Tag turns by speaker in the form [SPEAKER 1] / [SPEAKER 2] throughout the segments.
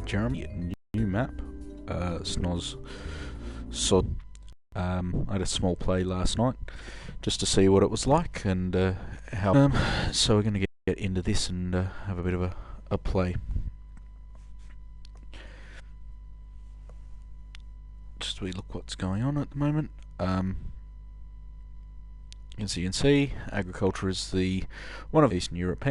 [SPEAKER 1] Jeremy, new map, Snoz Sod. I had a small play last night just to see what it was like and how. So we're going to get into this and have a bit of a play. Just we look what's going on at the moment. As you can see, agriculture is one of Eastern Europe.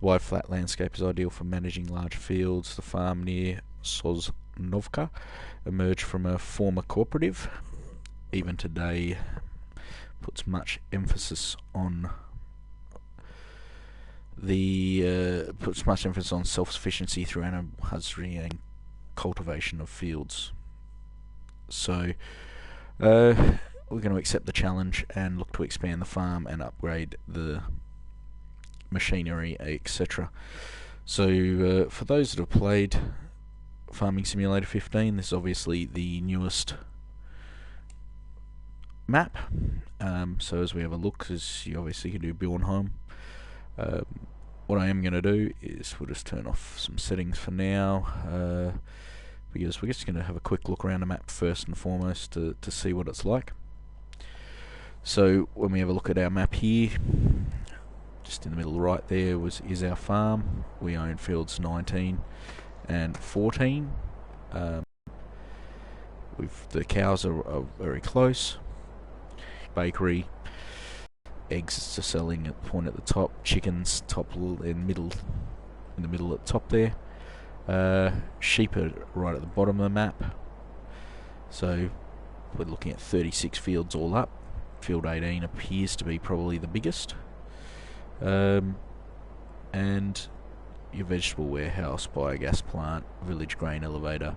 [SPEAKER 1] Wide flat landscape is ideal for managing large fields. The farm near Sosnovka emerged from a former cooperative. Even today, puts much emphasis on self-sufficiency through animal husbandry and cultivation of fields. So, we're going to accept the challenge and look to expand the farm and upgrade the machinery, etc. So for those that have played Farming Simulator 15, this is obviously the newest map. So as we have a look, as you obviously can do build home, what I am going to do is we'll just turn off some settings for now, because we're just going to have a quick look around the map first and foremost to see what it's like. So when we have a look at our map here, just in the middle right there is our farm. We own fields 19 and 14. The cows are very close. Bakery, eggs are selling at the point at the top. Chickens top in the middle at the top there. Sheep are right at the bottom of the map. So we're looking at 36 fields all up. Field 18 appears to be probably the biggest. And your vegetable warehouse, biogas plant, village grain elevator,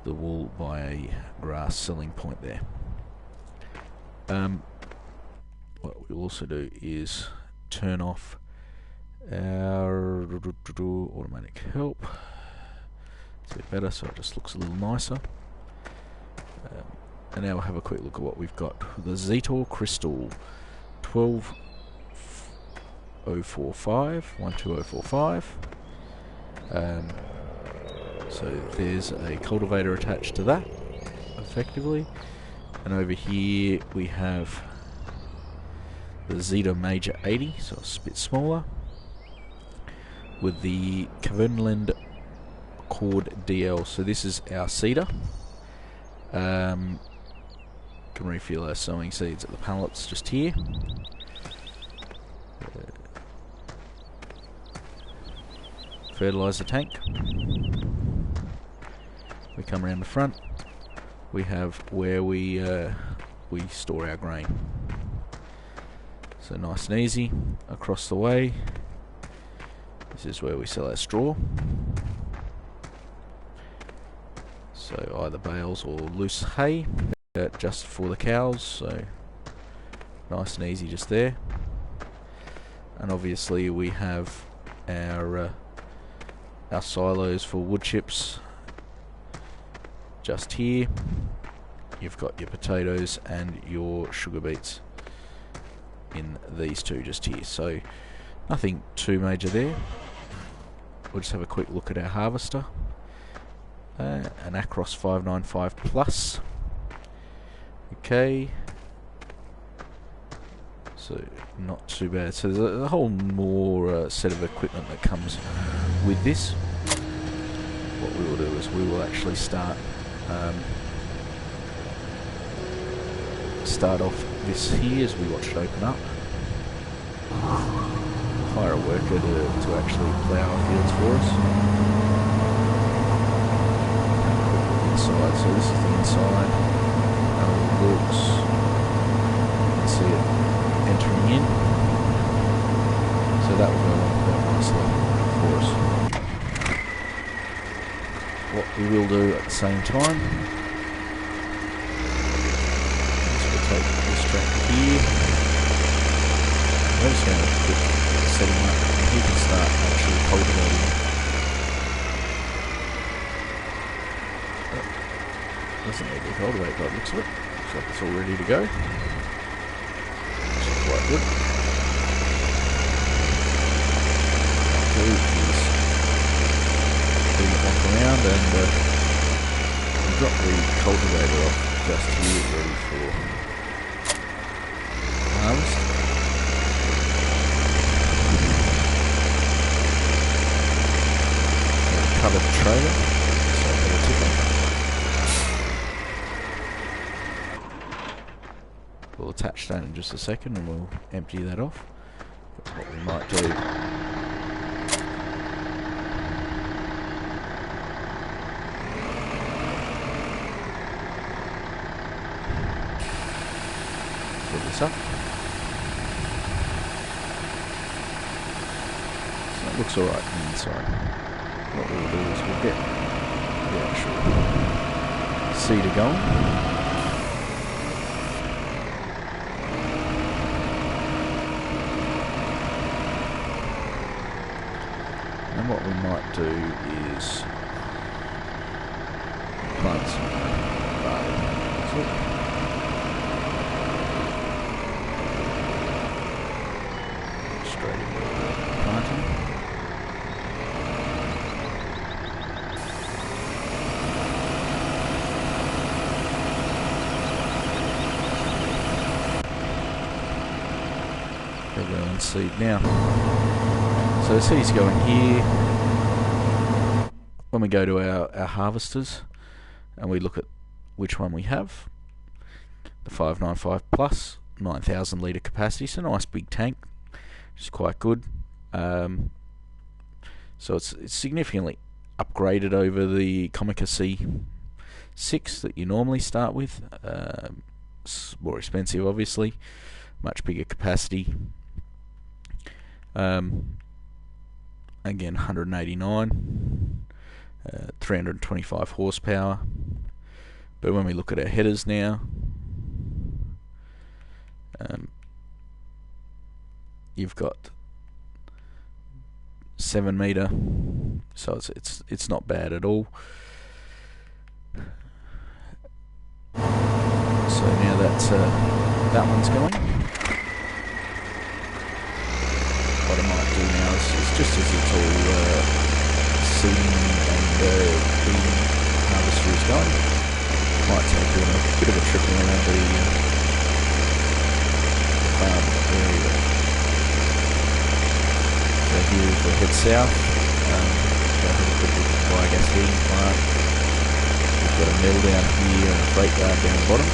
[SPEAKER 1] the wool by a grass selling point there. What we'll also do is turn off our automatic help. It's a bit better, so it just looks a little nicer. And now we'll have a quick look at what we've got. The Zetor Crystal 12045. So there's a cultivator attached to that, effectively. And over here we have the Zetor Major 80, so it's a bit smaller, with the Kavernland Cord DL. So this is our seeder. Can refill our sowing seeds at the pallets just here. Fertilizer tank. We come around the front. We have where we store our grain. So nice and easy. Across the way, this is where we sell our straw. So either bales or loose hay, just for the cows. So nice and easy just there. And obviously we have our silos for wood chips just here. You've got your potatoes and your sugar beets in these two just here. So nothing too major there. We'll just have a quick look at our harvester. An Acros 595 Plus. Okay. So not too bad. So there's a whole more set of equipment that comes with this. What we will do is we will actually start off this here as we watch it open up. Hire a worker to actually plough our fields for us. Inside, so this is the inside. How it looks. You can see it entering in. So that will go on quite nicely for us. What we will do at the same time is we'll take this tractor here. We're just going to put the setting up and he can start actually cultivating. Doesn't need to cultivate by the looks of it. Looks like it's all ready to go. Which is quite good. Is and we've got the cultivator off just here, ready for harvest. Cut off the trailer, so I'll get a tipper. We'll attach that in just a second and we'll empty that off. But what we might do, fill this up. So it looks alright on the inside. What we'll do is we'll get the actual seeder going. And what we might do is plant some barley. Straight into the planting. They'll go and seed now. So the seeds go in here. When we go to our harvesters and we look at which one we have, the 595 plus, 9,000 litre capacity, so nice big tank, which is quite good. So it's significantly upgraded over the Comica C6 that you normally start with. It's more expensive, obviously, much bigger capacity. Again, 189, 325 horsepower. But when we look at our headers now, you've got 7 metre, so it's not bad at all. So now that's that one's going. What I might do now is just as it's all seeding and the harvester is going, might take a bit of a trip around the farm area. So here is we'll head south, go have a quick look at the biogas heating plant. We've got a mill down here and a freight yard down the bottom.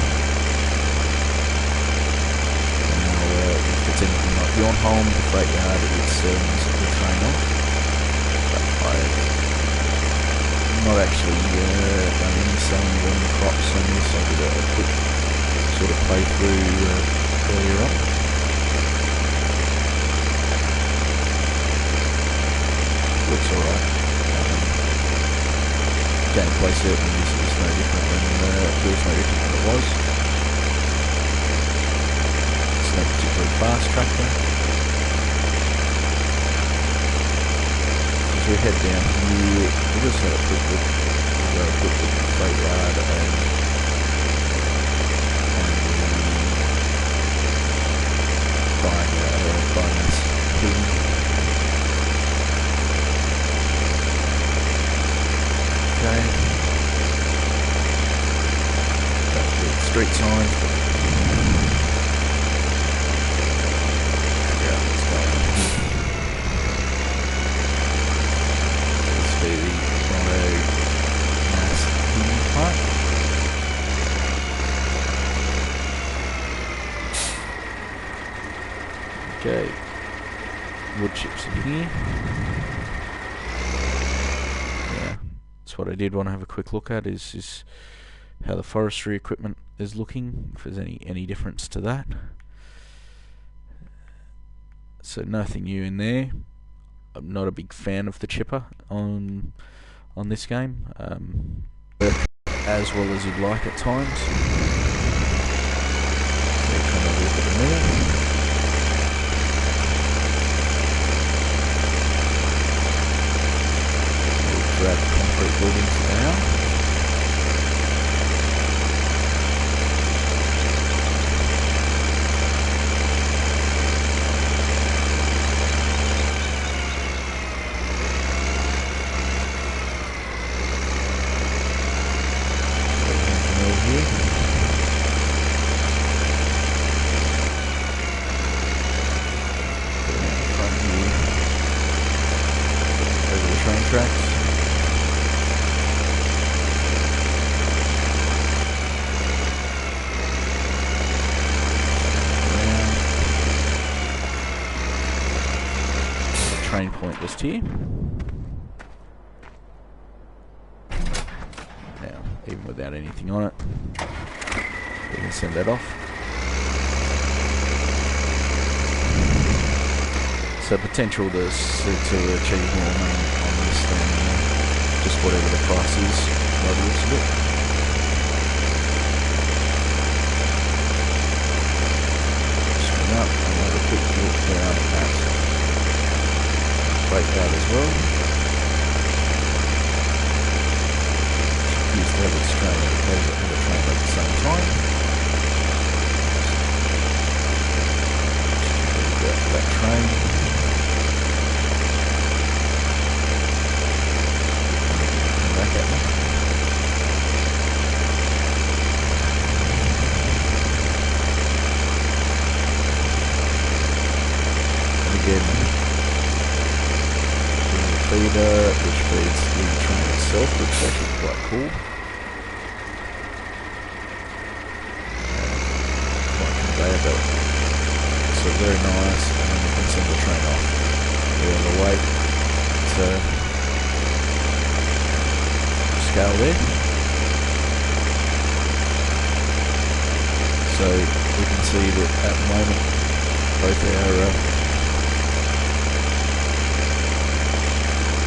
[SPEAKER 1] If it's anything like your home, the freight yard, it's the train off. But I've not actually done any selling of any crops on this. I did a quick sort of playthrough earlier on. Looks alright. Gameplay certainly is no different than feels no different than it was. No particularly fast tractor. As we head down here, we'll just have a quick look. We'll go a quick look at the freight yard and biomass heating. Okay. Got the street signs. Okay, wood chips in here. Yeah, that's what I did want to have a quick look at is how the forestry equipment is looking, if there's any difference to that. So nothing new in there. I'm not a big fan of the chipper on this game, as well as you'd like at times. So come have a look at the mill. Grab concrete buildings now. train tracks. Around. Train point just here. Now, even without anything on it, we can send that off. So potential to achieve more money on this than just whatever the price is by the looks of it. Swing up and we'll have a quick look down at breakout as well. Used to have its train at the same time. Just for that train. Back at me. And again, the feeder which feeds the train itself, which is actually quite cool. Quite conveyor belt. So very nice, and then you can send the train off. We're on the wait to scale there. So we can see that at the moment both our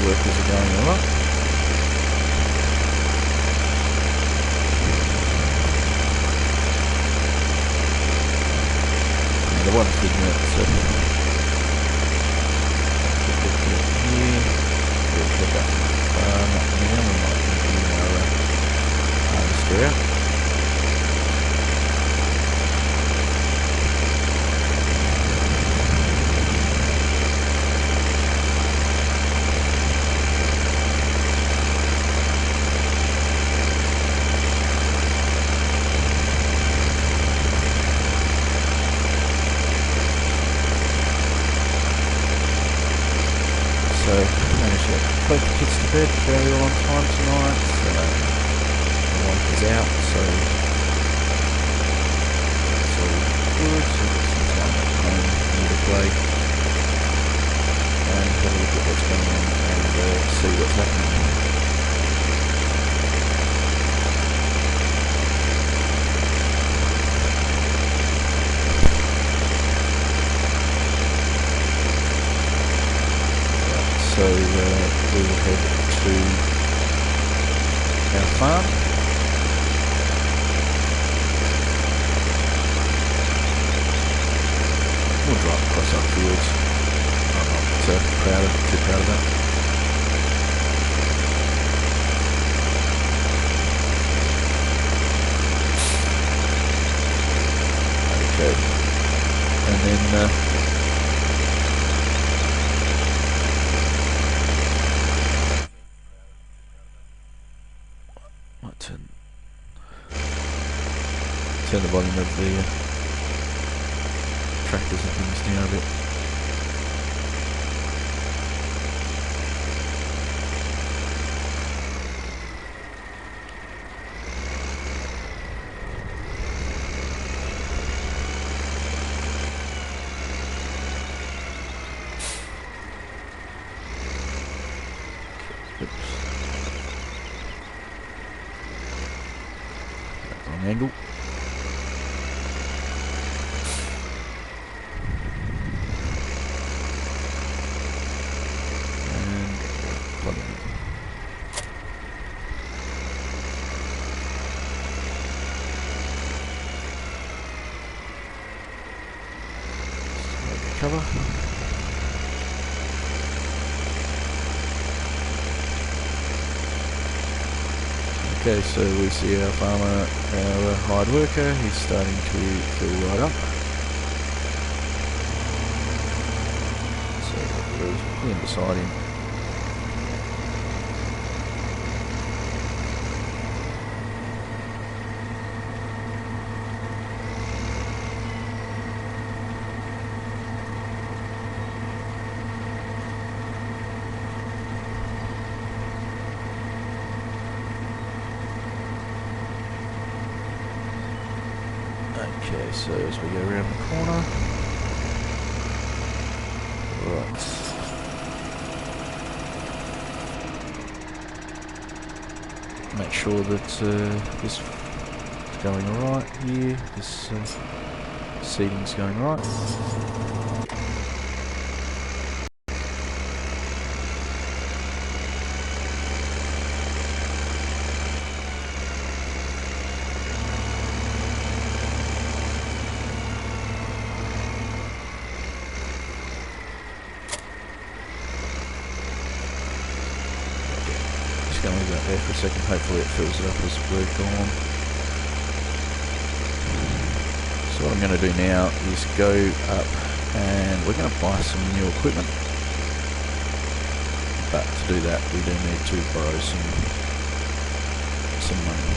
[SPEAKER 1] workers are going alright. Now the one thing that's here, we'll put that now we might continue our harvester out. So managed to put the kids to bed fairly on time tonight. The wife is out, so it's all good. So we've got some time at home here to play and have a look at what's going on and see what's happening. So we will head to our farm. We'll drive across our fields. I'm not too proud of that. Okay, and then turn the volume of the tractors and things down a bit. Oops. Wrong angle. Cover. Okay, so we see our farmer, our hired worker, he's starting to fill right up. So we're in beside him. Okay, so as we go around the corner, right. Make sure that this is going alright here, this seating's going right. Just going to leave that there for a second, hopefully it fills it up as we're gone. So what I'm going to do now is go up and we're going to buy some new equipment. But to do that we do need to borrow some money.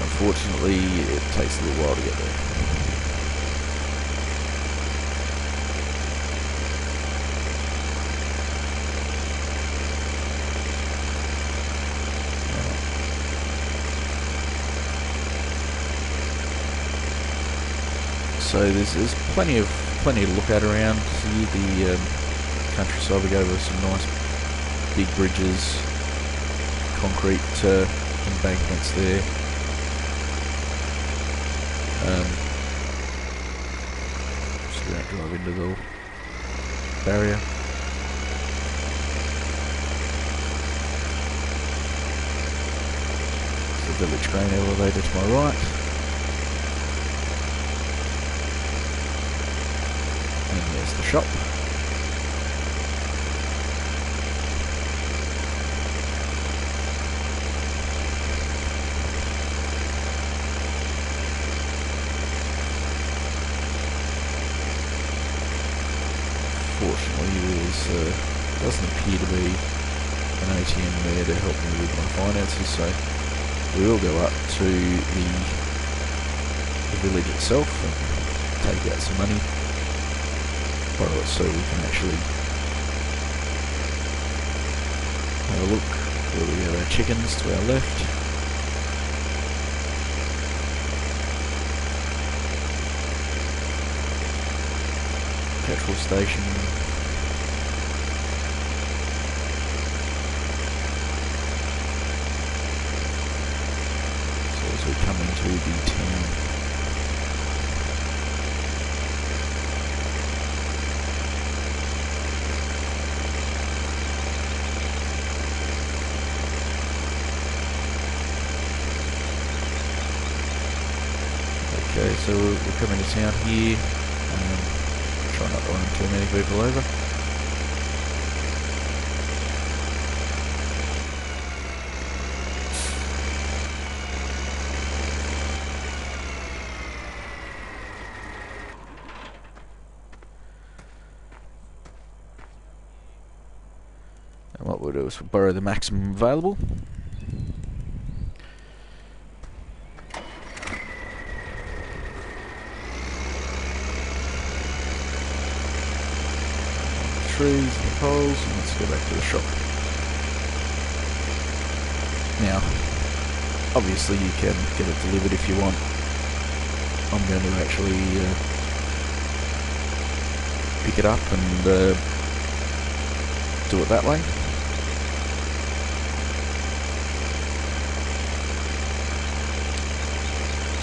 [SPEAKER 1] Unfortunately it takes a little while to get there. So there's plenty to look at around here. The countryside, we go over some nice big bridges, concrete embankments there. So we don't drive into the barrier. It's the village grain elevator to my right. And there's the shop. Fortunately, there doesn't appear to be an ATM there to help me with my finances, so we will go up to the village itself and take out some money, borrow it so we can actually have a look where we have our chickens to our left. Petrol station. So as we come into the town. Okay, so we're coming to town here. Try not to run too many people over. And what we'll do is we'll borrow the maximum available. Trees and the poles, and let's go back to the shop. Now, obviously you can get it delivered if you want. I'm going to actually pick it up and do it that way.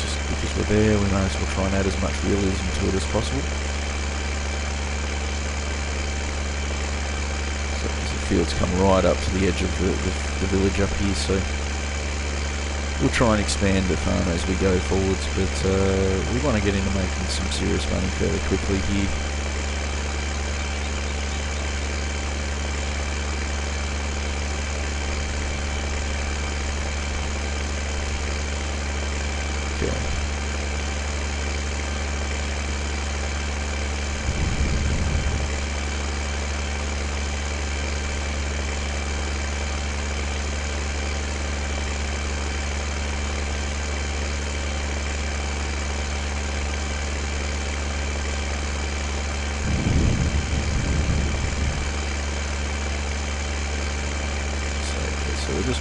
[SPEAKER 1] Just because we're there, we may as well try and add as much realism to it as possible. Fields come right up to the edge of the village up here, so we'll try and expand the farm as we go forwards, but we want to get into making some serious money fairly quickly here.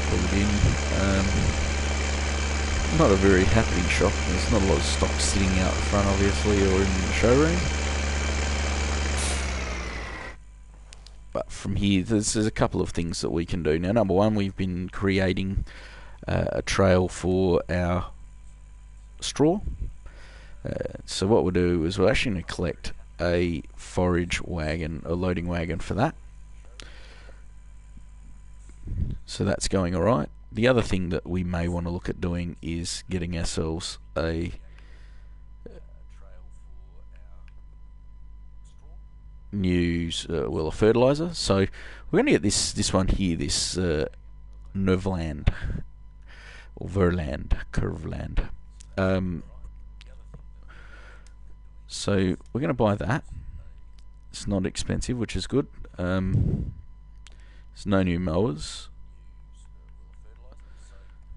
[SPEAKER 1] pull it in. Not a very happening shop. There's not a lot of stock sitting out front, obviously, or in the showroom. But from here, there's a couple of things that we can do. Now, number one, we've been creating a trail for our straw. So what we'll do is we're actually going to collect a forage wagon, a loading wagon for that. So that's going alright. The other thing that we may want to look at doing is getting ourselves a new well, a fertilizer. So we're going to get this one here, this Nervland or Verland, Curveland. So we're going to buy that. It's not expensive, which is good. There's no new mowers,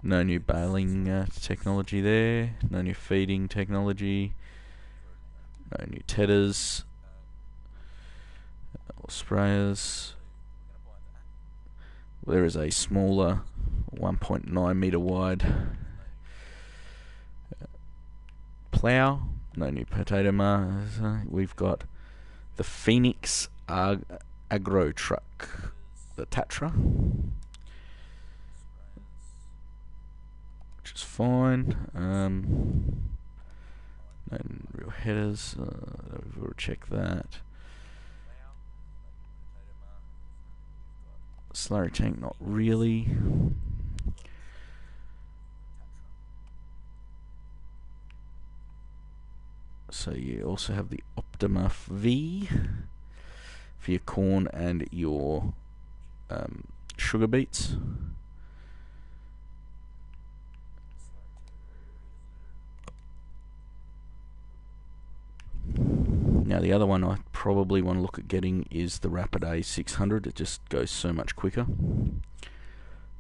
[SPEAKER 1] no new baling technology there, no new feeding technology, no new tedders or sprayers. There is a smaller 1.9 meter wide plough, no new potato mowers. We've got the Phoenix Agro Truck, the Tatra, which is fine. No real headers. We've already checked that. Slurry tank, not really. So you also have the Optima V for your corn and your sugar beets. Now the other one I probably want to look at getting is the Rapid A600. It just goes so much quicker.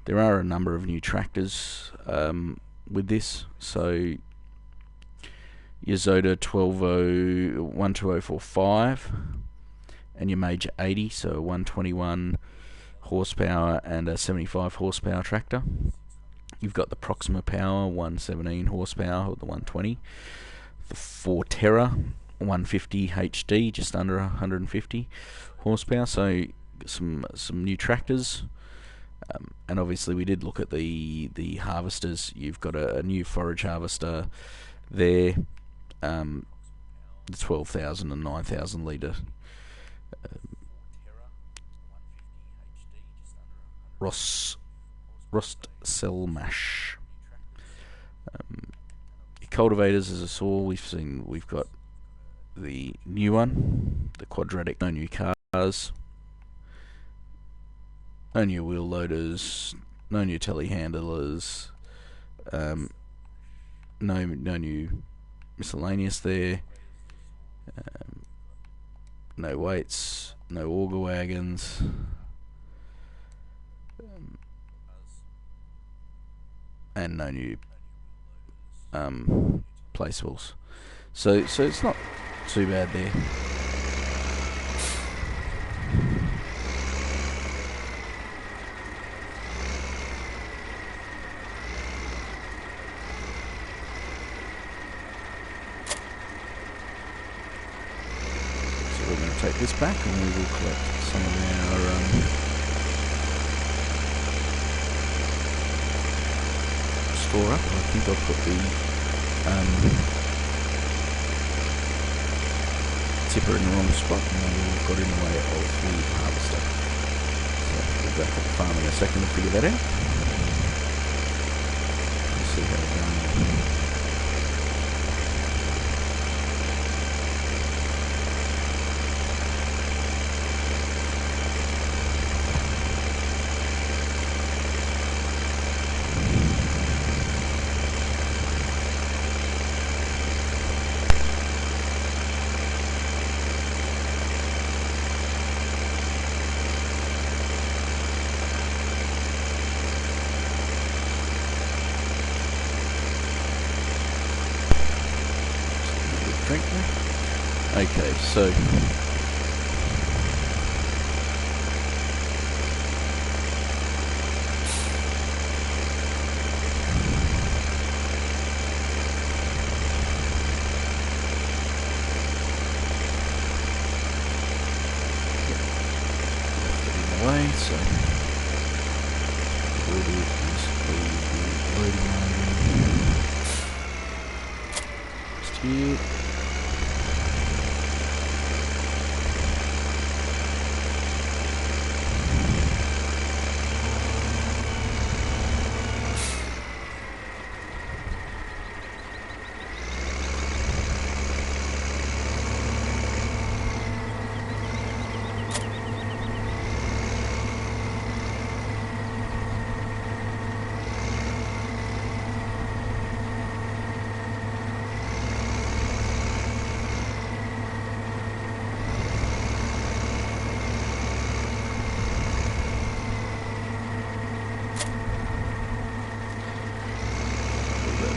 [SPEAKER 1] There are a number of new tractors with this. So your Zoda 12045 and your Major 80, so a 121 horsepower and a 75 horsepower tractor. You've got the Proxima Power 117 horsepower with the 120, the Forterra 150 HD, just under 150 horsepower. So some new tractors, and obviously we did look at the harvesters. You've got a new forage harvester there, the 12,000 and 9,000 litre Ross cell mash. Cultivators, as I saw, we've got the new one, the quadratic. No new cars, no new wheel loaders, no new telehandlers, no new miscellaneous there, no weights, no auger wagons, and no new place wheels. So it's not too bad there. So we're going to take this back and we will collect some of our store up. I think I've got the tipper in the wrong spot, and we've got in the way of the harvester. So we'll go back at the farm in a second to figure that out. Let's see how we're going. Okay, so away, so what we'll do is loading just here.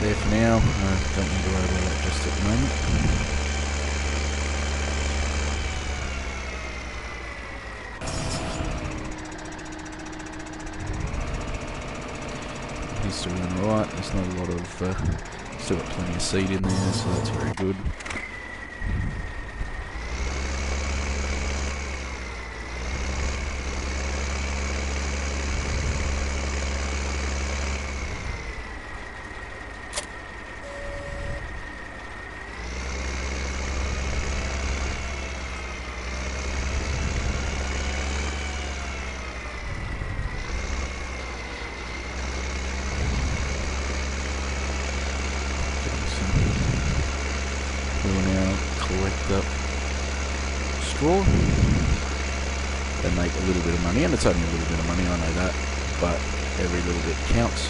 [SPEAKER 1] There for now. Don't need to worry about that just at the moment. He's still doing alright. There's not a lot of still got plenty of seed in there, so that's very good. Collect up straw and make a little bit of money, and it's only a little bit of money, I know that, but every little bit counts.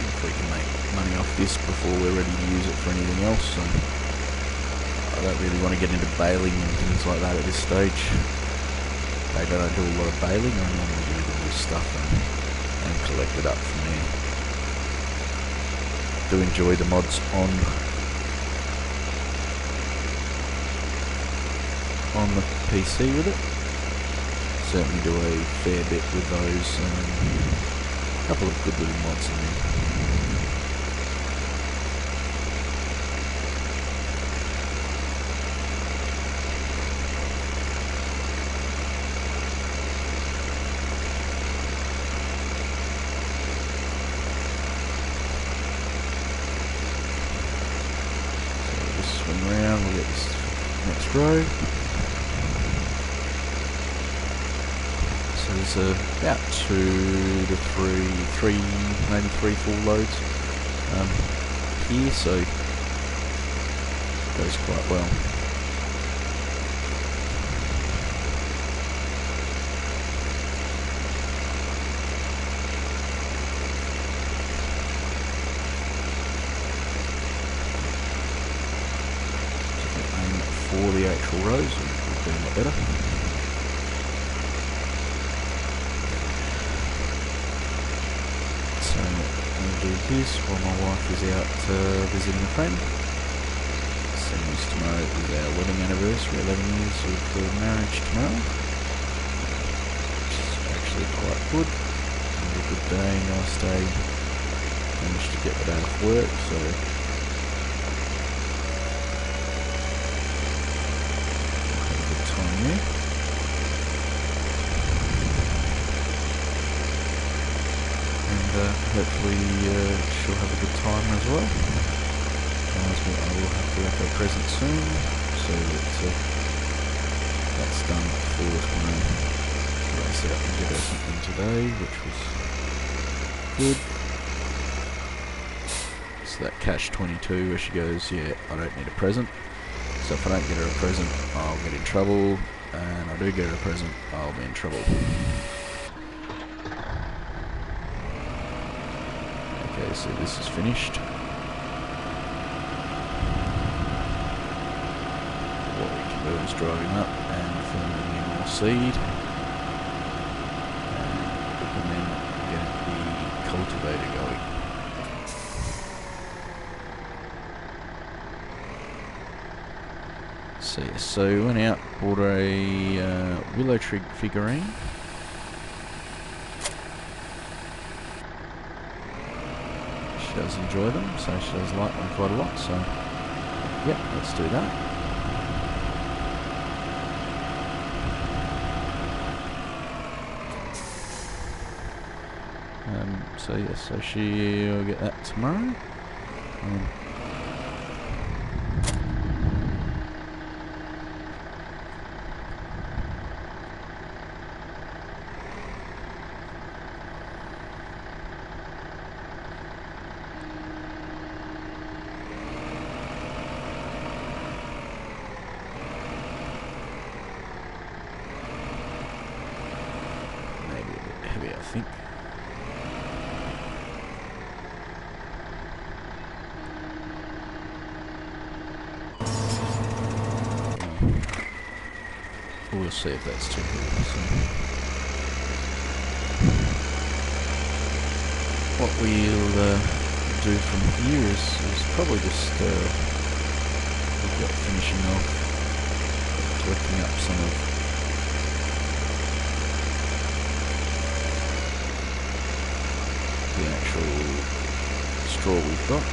[SPEAKER 1] If we can make money off this before we're ready to use it for anything else, so I don't really want to get into baling and things like that at this stage. I don't do a lot of baling, I normally do all this stuff and collect it up from there. Do enjoy the mods on the PC with it. Certainly do a fair bit with those. A couple of good little mods in there. Around, we'll get this next row. So there's about 2 to 3, maybe 3 full loads here, so it goes quite well. For the actual rows, would be a lot better. So I'll do this while my wife is out visiting a friend. Seems tomorrow is our wedding anniversary, 11 years of marriage tomorrow. Which is actually quite good. A good day, nice day. Managed to get that out of work, so yeah. And hopefully she'll have a good time as well. I will have to wrap her present soon, so that that's done before us when I race out and get her something today, which was good. So that catch-22 where she goes, yeah, I don't need a present. So if I don't get her a present, I'll get in trouble, and I do get her a present, I'll be in trouble. Okay, so this is finished. What we can do is driving up and filling in more seed, and we can then get the cultivator going. So we went out, bought a willow tree figurine. She does enjoy them, so she does like them quite a lot, so yep, let's do that. So yeah, so she'll get that tomorrow. Maybe a bit heavy, I think. We'll see if that's too heavy. So what we'll do from here is probably just look at finishing off, collecting up some of the actual straw we've got.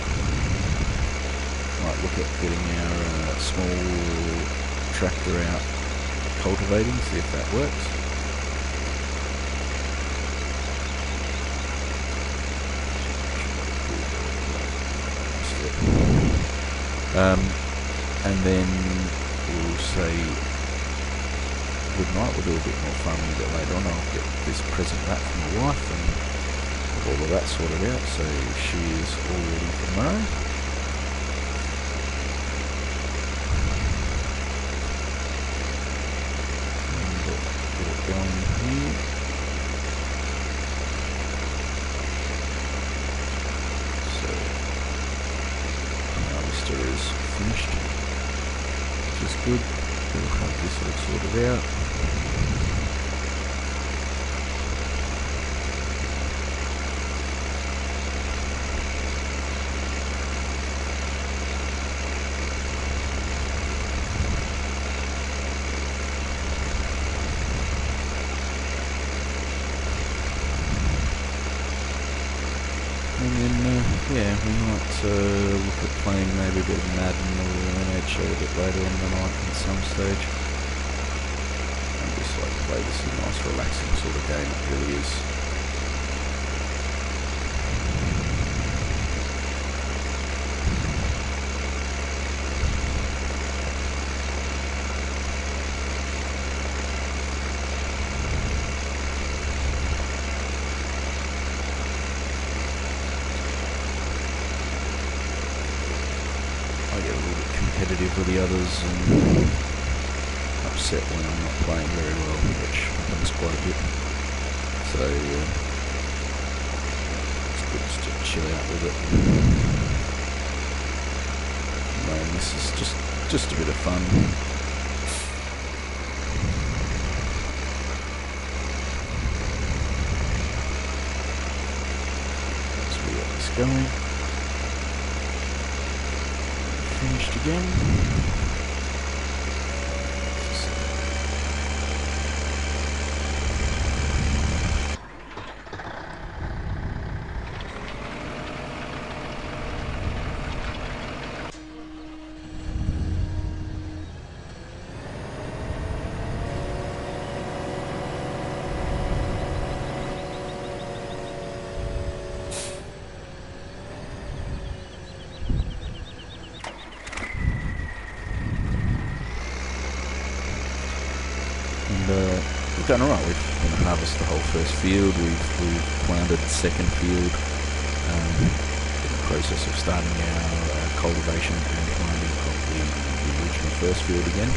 [SPEAKER 1] Might look at getting our small tractor out cultivating, see if that works. And then we'll say good night. We'll do a bit more farming a bit later on. I'll get this present back from my wife and have all of that sorted out, so she is all ready for tomorrow. Going here. So harvester is finished, which is good. We'll have this all sorted out. And then, yeah, we might look at playing maybe a bit of Madden or NHL a bit later on the night at some stage. I just like to play this a nice relaxing sort of game, it really is. I get a little bit competitive with the others and upset when I'm not playing very well, which happens quite a bit. So it's good just to chill out with it. Man, this is just a bit of fun. So we got this going. Finished again. We've done alright. We've going to harvest the whole first field. We've planted the second field. In the process of starting our cultivation and planting of the original first field again.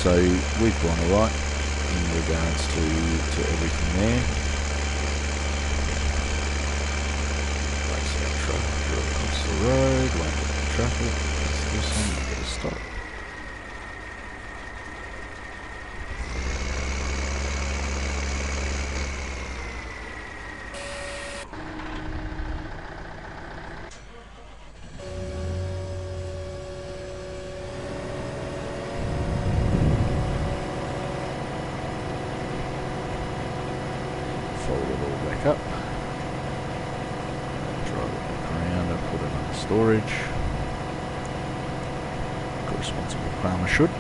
[SPEAKER 1] So we've gone alright in regards to everything there. Place our tractor across the road. Won't get the traffic. Let's do something. Get a stop. Fold it all back up, drive it back around and put it under storage. Like a responsible farmer should.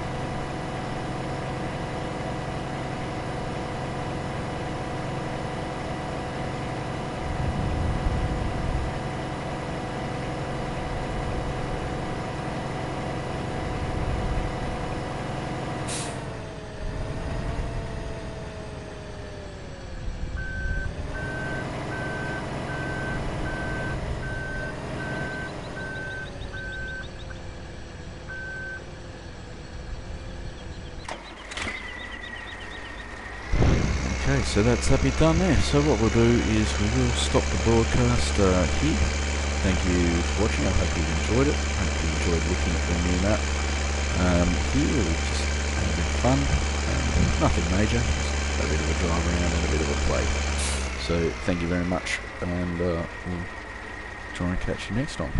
[SPEAKER 1] Okay, so that's that bit done there. So what we'll do is we will stop the broadcast here. Thank you for watching. I hope you enjoyed it. I hope you enjoyed looking at the new map. Here we just had a bit of fun. Nothing major, just a bit of a drive around and a bit of a play. So thank you very much, and we'll try and catch you next time.